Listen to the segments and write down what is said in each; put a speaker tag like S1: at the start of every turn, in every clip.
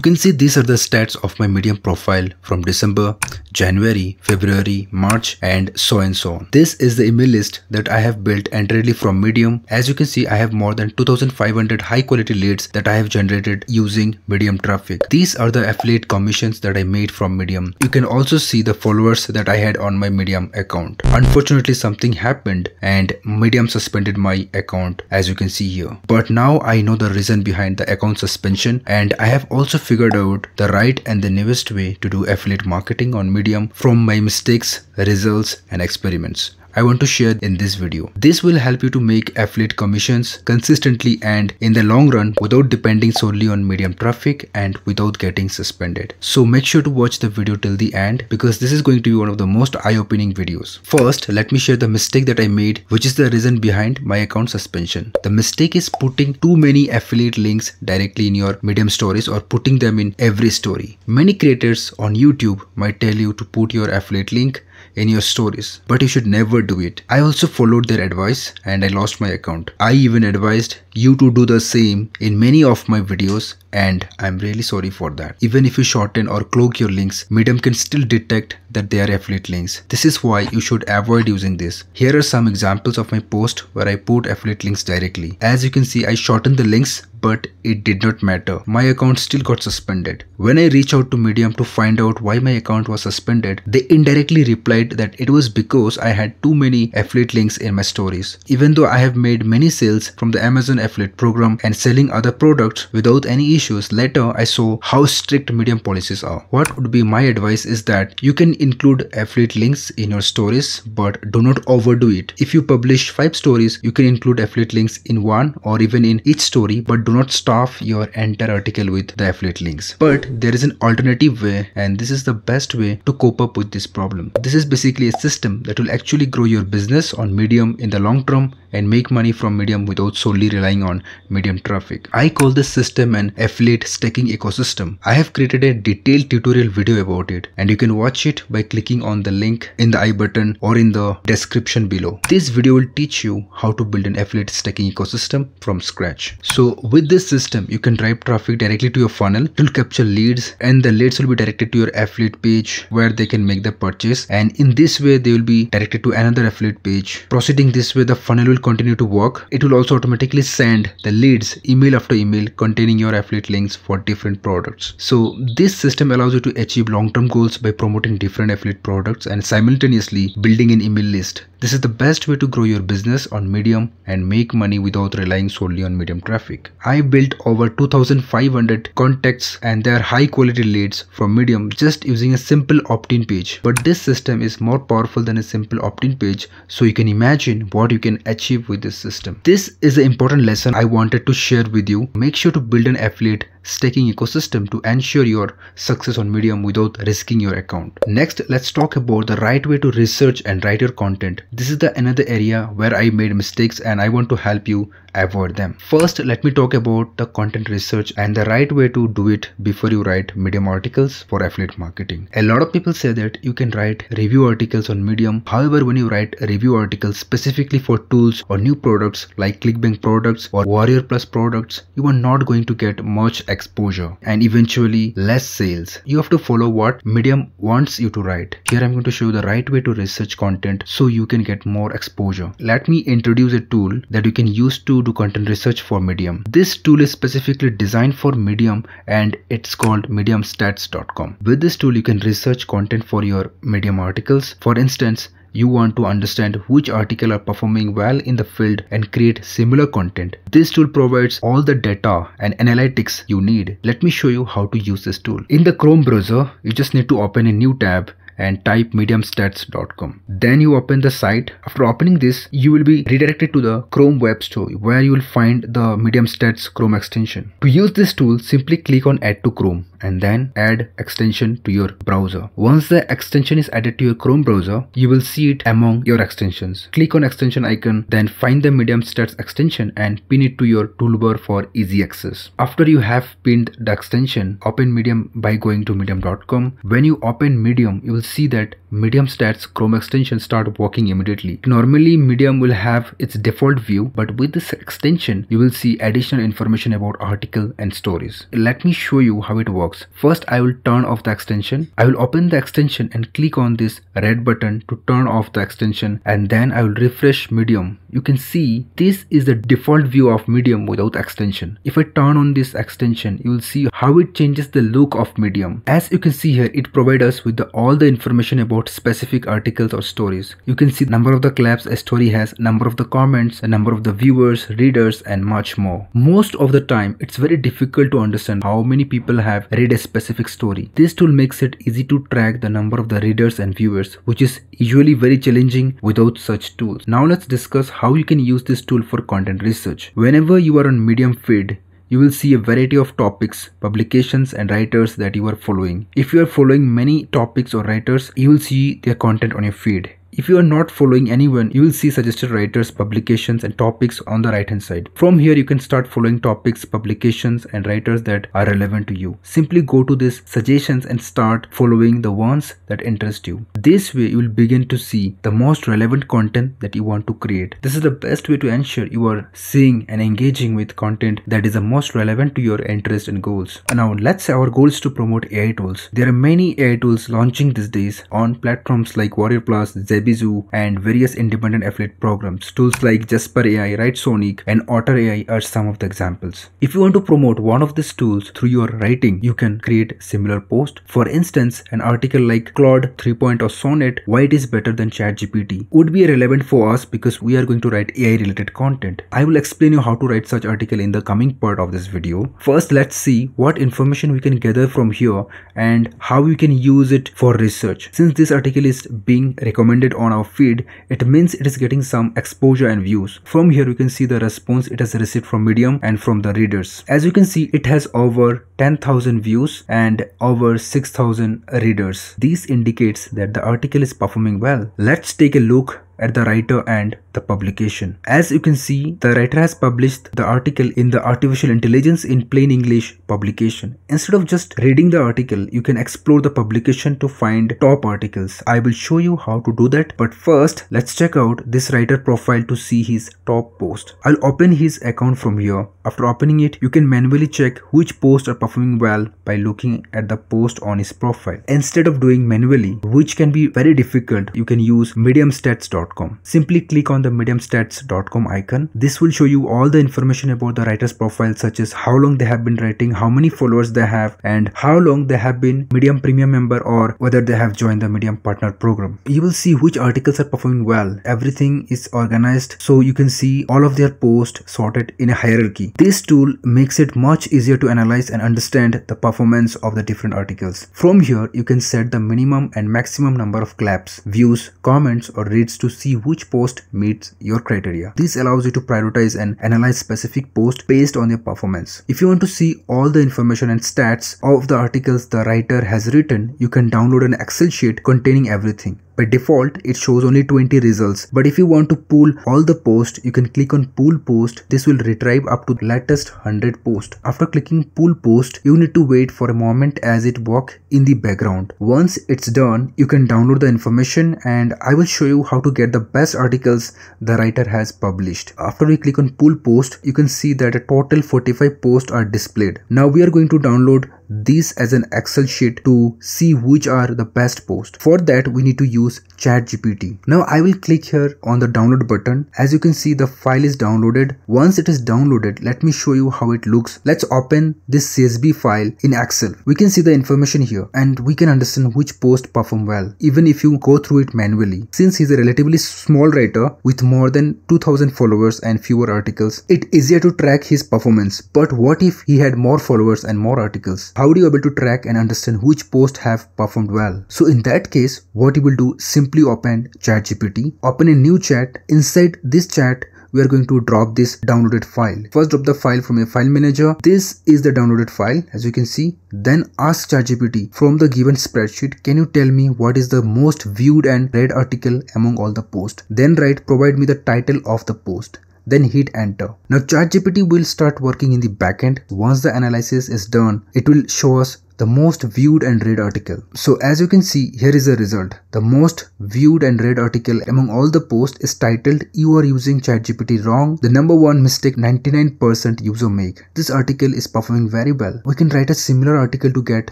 S1: can see these are the stats of my Medium profile from December, January, February, March and so on. This is the email list that I have built entirely from Medium. As you can see, I have more than 2500 high quality leads that I have generated using Medium traffic. These are the affiliate commissions that I made from Medium. You can also see the followers that I had on my Medium account. Unfortunately, something happened and Medium suspended my account, as you can see here. But now I know the reason behind the account suspension, and I have also figured out the right and the newest way to do affiliate marketing on Medium from my mistakes, results and experiments. I want to share in this video. This will help you to make affiliate commissions consistently and in the long run without depending solely on Medium traffic and without getting suspended. So make sure to watch the video till the end, because this is going to be one of the most eye-opening videos. First, let me share the mistake that I made, which is the reason behind my account suspension. The mistake is putting too many affiliate links directly in your Medium stories or putting them in every story. Many creators on YouTube might tell you to put your affiliate link in your stories, but you should never do it. I also followed their advice and I lost my account. I even advised you to do the same in many of my videos, and I'm really sorry for that. Even if you shorten or cloak your links, Medium can still detect that they are affiliate links. This is why you should avoid using this. Here are some examples of my post where I put affiliate links directly. As you can see, I shortened the links, but it did not matter. My account still got suspended. When I reached out to Medium to find out why my account was suspended, they indirectly replied that it was because I had too many affiliate links in my stories. Even though I have made many sales from the Amazon affiliate program and selling other products without any issues, later I saw how strict Medium policies are. What would be my advice is that you can include affiliate links in your stories, but do not overdo it. If you publish 5 stories, you can include affiliate links in one or even in each story, but do not stuff your entire article with the affiliate links. But there is an alternative way, and this is the best way to cope up with this problem. This is basically a system that will actually grow your business on Medium in the long term and make money from Medium without solely relying on Medium traffic. I call this system an affiliate stacking ecosystem. I have created a detailed tutorial video about it, and you can watch it by clicking on the link in the I button or in the description below. This video will teach you how to build an affiliate stacking ecosystem from scratch. So with this system, you can drive traffic directly to your funnel. It will capture leads, and the leads will be directed to your affiliate page where they can make the purchase, and in this way they will be directed to another affiliate page. Proceeding this way, the funnel will continue to work. It will also automatically send the leads email after email containing your affiliate links for different products. So this system allows you to achieve long-term goals by promoting different affiliate products and simultaneously building an email list. This is the best way to grow your business on Medium and make money without relying solely on Medium traffic. I built over 2500 contacts and they are high quality leads from Medium just using a simple opt-in page. But this system is more powerful than a simple opt-in page, so you can imagine what you can achieve with this system. This is the important lesson I wanted to share with you. Make sure to build an affiliate stacking ecosystem to ensure your success on Medium without risking your account. Next, let's talk about the right way to research and write your content. This is the another area where I made mistakes and I want to help you avoid them. First, let me talk about the content research and the right way to do it before you write Medium articles for affiliate marketing. A lot of people say that you can write review articles on Medium. However, when you write review articles specifically for tools or new products like ClickBank products or Warrior Plus products, you are not going to get much exposure and eventually less sales. You have to follow what Medium wants you to write. Here I'm going to show you the right way to research content so you can get more exposure. Let me introduce a tool that you can use to do content research for Medium. This tool is specifically designed for Medium and it's called mediumstats.com. With this tool, you can research content for your Medium articles. For instance, you want to understand which article are performing well in the field and create similar content. This tool provides all the data and analytics you need. Let me show you how to use this tool. In the Chrome browser, you just need to open a new tab and type mediumstats.com. Then you open the site. After opening this, you will be redirected to the Chrome web store where you will find the Medium Stats Chrome extension. To use this tool, simply click on Add to Chrome and then add extension to your browser. Once the extension is added to your Chrome browser, you will see it among your extensions. Click on extension icon, then find the Medium Stats extension and pin it to your toolbar for easy access. After you have pinned the extension, open Medium by going to medium.com. When you open Medium, you will see that Medium Stats Chrome extension start working immediately. Normally Medium will have its default view, but with this extension you will see additional information about article and stories. Let me show you how it works. box. First, I will turn off the extension. I will open the extension and click on this red button to turn off the extension, and then I will refresh Medium. You can see this is the default view of Medium without extension. If I turn on this extension, you will see how it changes the look of Medium. As you can see here, it provides us with all the information about specific articles or stories. You can see number of the claps a story has, number of the comments, the number of the viewers, readers, and much more. Most of the time, it's very difficult to understand how many people have read a specific story. This tool makes it easy to track the number of the readers and viewers, which is usually very challenging without such tools. Now let's discuss how you can use this tool for content research. Whenever you are on Medium feed, you will see a variety of topics, publications, and writers that you are following. If you are following many topics or writers, you will see their content on your feed. If you are not following anyone, you will see suggested writers, publications, and topics on the right hand side. From here, you can start following topics, publications, and writers that are relevant to you. Simply go to this suggestions and start following the ones that interest you. This way, you will begin to see the most relevant content that you want to create. This is the best way to ensure you are seeing and engaging with content that is the most relevant to your interest and goals. Now, let's say our goal is to promote AI tools. There are many AI tools launching these days on platforms like Warrior Plus, Zebizu, and various independent affiliate programs. Tools like Jasper AI, WriteSonic, and Otter AI are some of the examples. If you want to promote one of these tools through your writing, you can create similar post. For instance, an article like Claude 3.0 Sonnet, why it is better than ChatGPT, would be relevant for us because we are going to write AI related content. I will explain you how to write such article in the coming part of this video. First, let's see what information we can gather from here and how we can use it for research. Since this article is being recommended on our feed, it means it is getting some exposure and views. From here, you can see the response it has received from Medium and from the readers. As you can see, it has over 10,000 views and over 6,000 readers. This indicates that the article is performing well. Let's take a look at the writer and the publication. As you can see, the writer has published the article in the Artificial Intelligence in Plain English publication. Instead of just reading the article, you can explore the publication to find top articles. I will show you how to do that, but first let's check out this writer profile to see his top post. I'll open his account from here. After opening it, you can manually check which posts are performing well by looking at the post on his profile. Instead of doing manually, which can be very difficult, you can use mediumstats.com. Simply click on the mediumstats.com icon. This will show you all the information about the writer's profile, such as how long they have been writing, how many followers they have, and how long they have been Medium Premium member or whether they have joined the Medium Partner program. You will see which articles are performing well. Everything is organized so you can see all of their posts sorted in a hierarchy. This tool makes it much easier to analyze and understand the performance of the different articles. From here, you can set the minimum and maximum number of claps, views, comments, or reads to see which post meets your criteria. This allows you to prioritize and analyze specific posts based on their performance. If you want to see all the information and stats of the articles the writer has written, you can download an Excel sheet containing everything. By default, it shows only 20 results, but if you want to pull all the posts, you can click on Pull Post. This will retrieve up to the latest 100 posts. After clicking Pull Post, you need to wait for a moment as it works in the background. Once it's done, you can download the information and I will show you how to get the best articles the writer has published. After we click on Pull Post, you can see that a total 45 posts are displayed. Now we are going to download these as an Excel sheet to see which are the best posts. For that, we need to use ChatGPT. Now I will click here on the download button. As you can see, the file is downloaded. Once it is downloaded, let me show you how it looks. Let's open this CSV file in Excel. We can see the information here and we can understand which post perform well, even if you go through it manually. Since he's a relatively small writer with more than 2,000 followers and fewer articles, it's easier to track his performance. But what if he had more followers and more articles? How do you able to track and understand which posts have performed well? So in that case, what you will do, simply open ChatGPT, open a new chat. Inside this chat, we are going to drop this downloaded file. First, drop the file from a file manager. This is the downloaded file, as you can see. Then ask ChatGPT from the given spreadsheet, can you tell me what is the most viewed and read article among all the posts? Then write, provide me the title of the post. Then hit enter. Now ChatGPT will start working in the backend. Once the analysis is done, it will show us the most viewed and read article. So as you can see, here is the result. The most viewed and read article among all the posts is titled "You are using ChatGPT wrong. The number one mistake 99% user make." This article is performing very well. We can write a similar article to get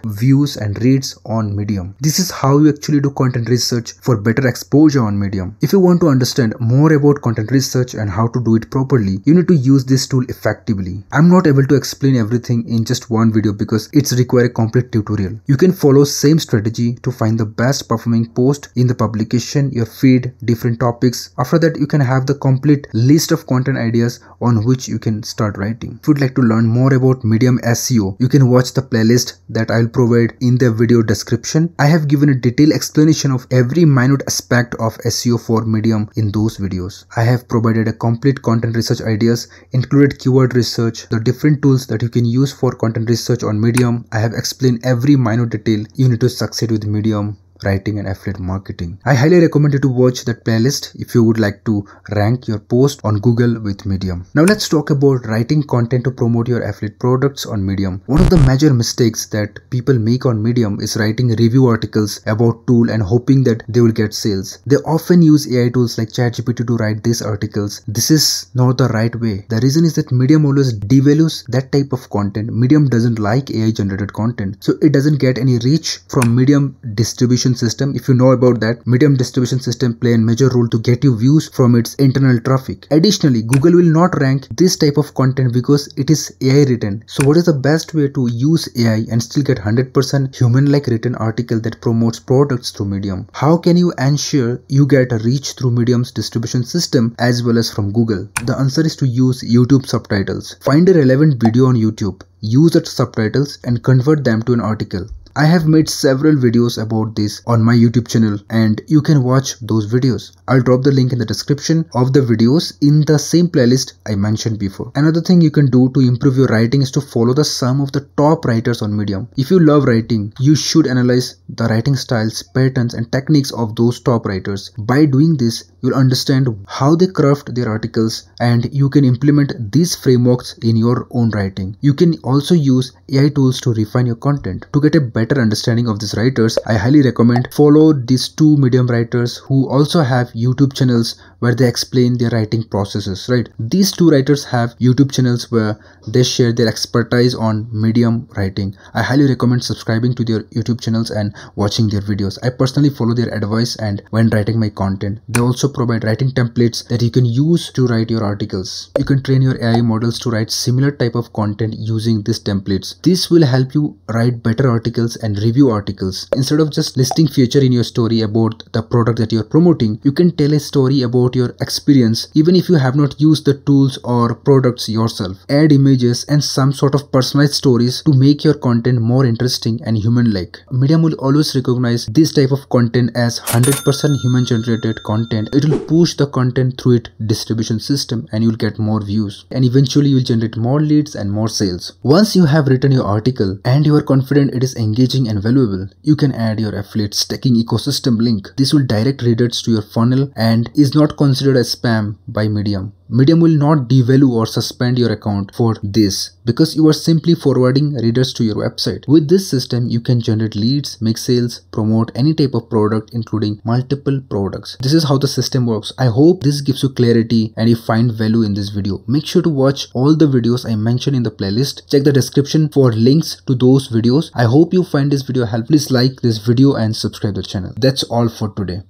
S1: views and reads on Medium. This is how you actually do content research for better exposure on Medium. If you want to understand more about content research and how to do it properly, you need to use this tool effectively. I'm not able to explain everything in just one video because it's require a complete tutorial. You can follow same strategy to find the best performing post in the publication, your feed, different topics. After that, you can have the complete list of content ideas on which you can start writing. If you'd like to learn more about Medium SEO, you can watch the playlist that I'll provide in the video description. I have given a detailed explanation of every minute aspect of SEO for Medium in those videos. I have provided a complete content research ideas, included keyword research, the different tools that you can use for content research on Medium. I have explained every minute detail you need to succeed with Medium writing and affiliate marketing. I highly recommend you to watch that playlist if you would like to rank your post on Google with Medium. Now let's talk about writing content to promote your affiliate products on Medium. One of the major mistakes that people make on Medium is writing review articles about tool and hoping that they will get sales. They often use AI tools like ChatGPT to write these articles. This is not the right way. The reason is that Medium always devalues that type of content. Medium doesn't like AI generated content, so it doesn't get any reach from Medium distribution system. If you know about that, Medium distribution system play a major role to get you views from its internal traffic. Additionally, Google will not rank this type of content because it is AI written. So what is the best way to use AI and still get 100% human-like written article that promotes products through Medium? How can you ensure you get a reach through Medium's distribution system as well as from Google? The answer is to use YouTube subtitles. Find a relevant video on YouTube, use the subtitles and convert them to an article. I have made several videos about this on my YouTube channel and you can watch those videos. I'll drop the link in the description of the videos in the same playlist I mentioned before. Another thing you can do to improve your writing is to follow the some of the top writers on Medium. If you love writing, you should analyze the writing styles, patterns and techniques of those top writers. By doing this, you'll understand how they craft their articles and you can implement these frameworks in your own writing. You can also use AI tools to refine your content. To get a better understanding of these writers, I highly recommend follow these two Medium writers who also have YouTube channels where they explain their writing processes, right? These two writers have YouTube channels where they share their expertise on Medium writing. I highly recommend subscribing to their YouTube channels and watching their videos. I personally follow their advice and when writing my content. They also provide writing templates that you can use to write your articles. You can train your AI models to write similar type of content using these templates. This will help you write better articles and review articles. Instead of just listing feature in your story about the product that you're promoting, you can tell a story about your experience even if you have not used the tools or products yourself. Add images and some sort of personalized stories to make your content more interesting and human-like. Medium will always recognize this type of content as 100% human generated content. It will push the content through its distribution system and you'll get more views and eventually you'll generate more leads and more sales. Once you have written your article and you are confident it is engaging and valuable, you can add your affiliate stacking ecosystem link. This will direct readers to your funnel and is not considered as spam by Medium. Medium will not devalue or suspend your account for this because you are simply forwarding readers to your website. With this system, you can generate leads, make sales, promote any type of product including multiple products. This is how the system works. I hope this gives you clarity and you find value in this video. Make sure to watch all the videos I mentioned in the playlist. Check the description for links to those videos. I hope you find this video helpful. Please like this video and subscribe to the channel. That's all for today.